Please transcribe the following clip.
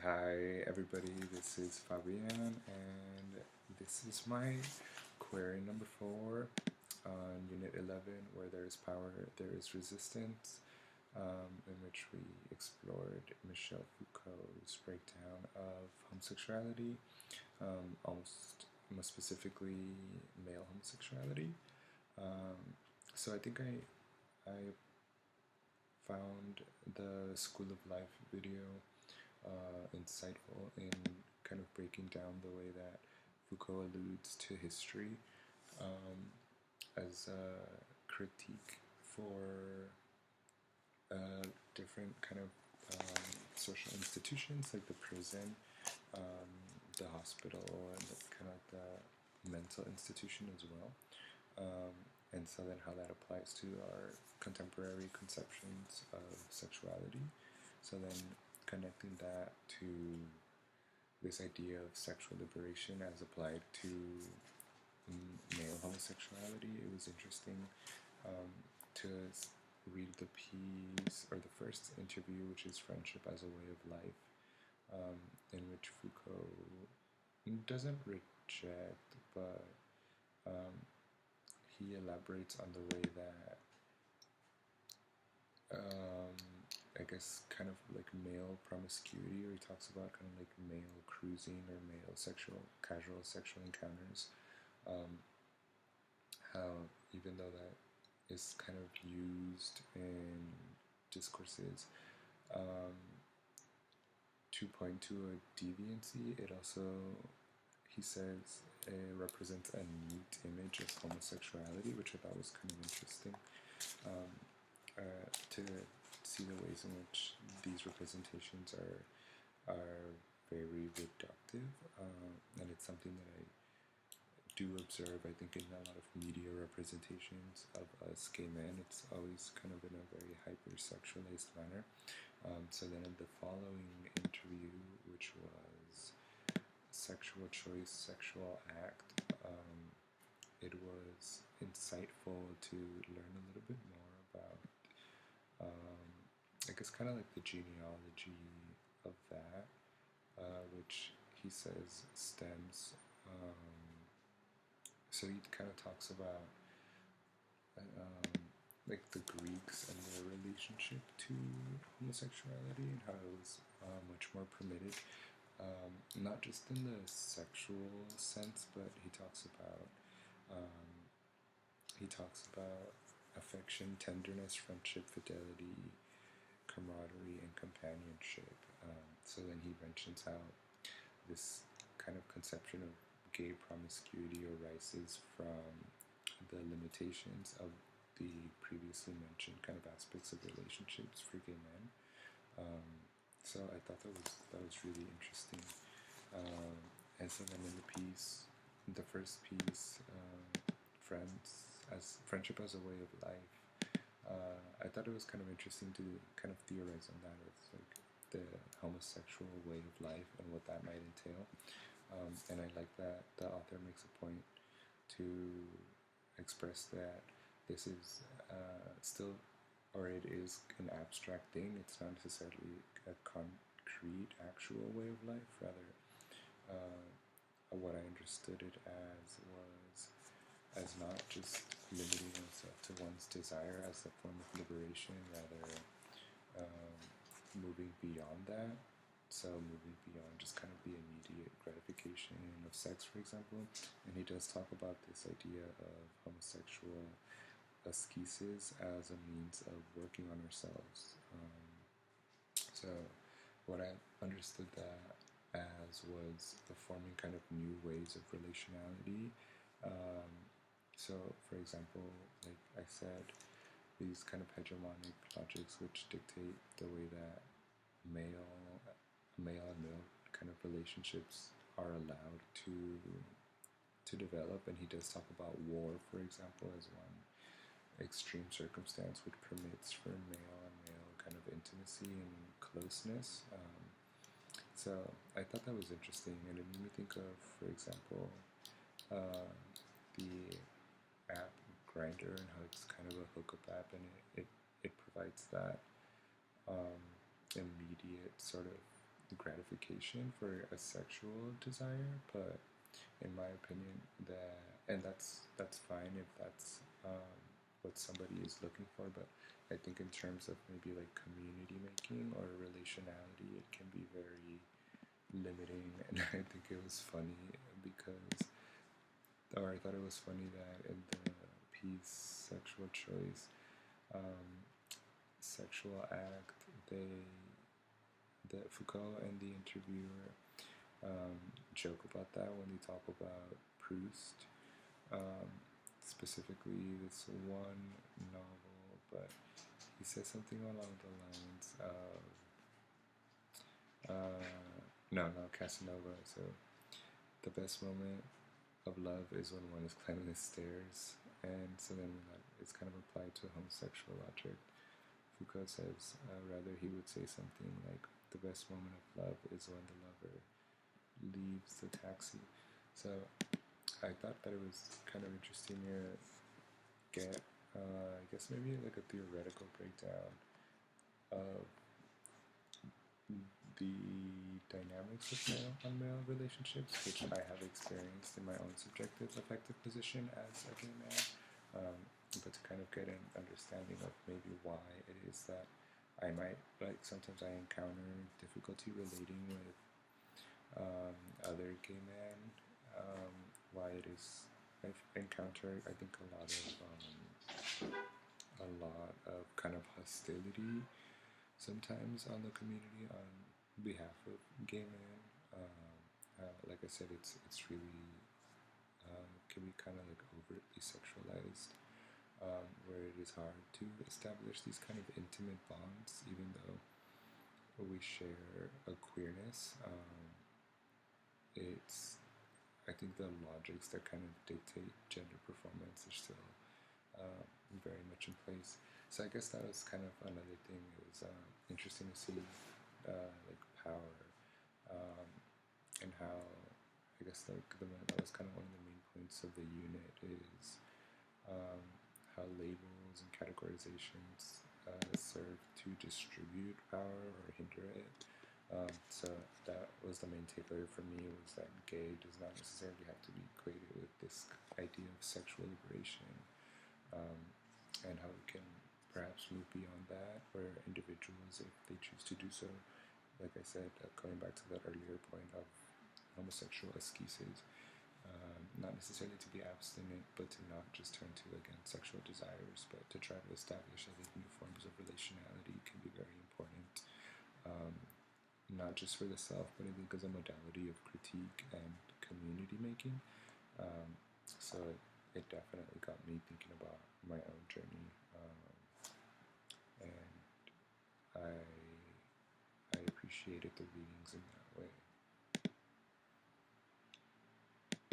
Hi everybody, this is Fabian and this is my query number 4 on Unit 11 where there is power, there is resistance, in which we explored Michel Foucault's breakdown of homosexuality, almost more specifically male homosexuality. So I think I found the School of Life video insightful in kind of breaking down the way that Foucault alludes to history as a critique for different kind of social institutions like the prison, the hospital, and kind of the mental institution as well. And so then how that applies to our contemporary conceptions of sexuality. So then connecting that to this idea of sexual liberation as applied to male homosexuality, it was interesting to read the piece or the first interview, which is Friendship as a Way of Life, in which Foucault doesn't reject, but he elaborates on the way that I guess kind of like male promiscuity, or he talks about kind of like male cruising or male casual sexual encounters. How even though that is kind of used in discourses to point to a deviancy, it also, he says, represents a neat image of homosexuality, which I thought was kind of interesting. To see the ways in which these representations are very reductive, and it's something that I do observe. I think in a lot of media representations of us gay men, it's always kind of in a very hypersexualized manner. So then in the following interview, which was Sexual Choice, Sexual Act, it was insightful to learn a little bit more about I guess kind of like the genealogy of that, which he says stems. So he kind of talks about like the Greeks and their relationship to homosexuality and how it was much more permitted, not just in the sexual sense, but he talks about affection, tenderness, friendship, fidelity, camaraderie, and companionship. So then he mentions how this kind of conception of gay promiscuity arises from the limitations of the previously mentioned kind of aspects of relationships for gay men. So I thought that was really interesting. And so then in the piece, the first piece, friendship as a way of life. I thought it was kind of interesting to kind of theorize on that, with like the homosexual way of life and what that might entail. And I like that the author makes a point to express that this is still, or it is an abstract thing. It's not necessarily a concrete, actual way of life. Rather, what I understood it as was as not just limiting oneself to one's desire as a form of liberation, rather moving beyond that. So moving beyond just kind of the immediate gratification of sex, for example. And he does talk about this idea of homosexual ascesis as a means of working on ourselves. So what I understood that as was the forming kind of new ways of relationality. So, for example, like I said, these kind of hegemonic logics which dictate the way that male and male kind of relationships are allowed to develop. And he does talk about war, for example, as one extreme circumstance which permits for male and male kind of intimacy and closeness. So I thought that was interesting, and it made me think of, for example, the app Grinder, and how it's kind of a hookup app, and it provides that immediate sort of gratification for a sexual desire, but in my opinion, and that's fine if that's what somebody is looking for. But I think in terms of maybe like community making or relationality, it can be very limiting. And I think it was funny because, or I thought it was funny that in the piece "Sexual Choice," um, sexual act, the Foucault and the interviewer joke about that when they talk about Proust, um, specifically this one novel, but he says something along the lines of, no, Casanova. So the best moment of love is when one is climbing the stairs, and so then that is kind of applied to homosexual logic. Foucault says rather he would say something like the best moment of love is when the lover leaves the taxi. So I thought that it was kind of interesting to get, I guess maybe like a theoretical breakdown of the dynamics of male on male relationships, which I have experienced in my own subjective affective position as a gay man, but to kind of get an understanding of maybe why it is that I might, like, sometimes I encounter difficulty relating with other gay men, why it is I've encountered, I think, a lot of kind of hostility sometimes on the community on behalf of gay men. Like I said, it's really can be kind of like overtly sexualized, where it is hard to establish these kind of intimate bonds, even though we share a queerness. It's I think the logics that kind of dictate gender performance are still very much in place. So I guess that was kind of another thing. It was interesting to see like power and how I guess like that was kind of one of the main points of the unit is how labels and categorizations serve to distribute power or hinder it. So that was the main takeaway for me, was that gay does not necessarily have to be equated with this idea of sexual liberation, and how we can perhaps move beyond that, where individuals, if they choose to do so, like I said, going back to that earlier point of homosexual esquisses, not necessarily to be abstinent, but to not just turn to, again, sexual desires, but to try to establish, I think, new forms of relationality can be very important, not just for the self, but I think as a modality of critique and community making. So it definitely got me thinking about my own journey, and I appreciated the readings in that way.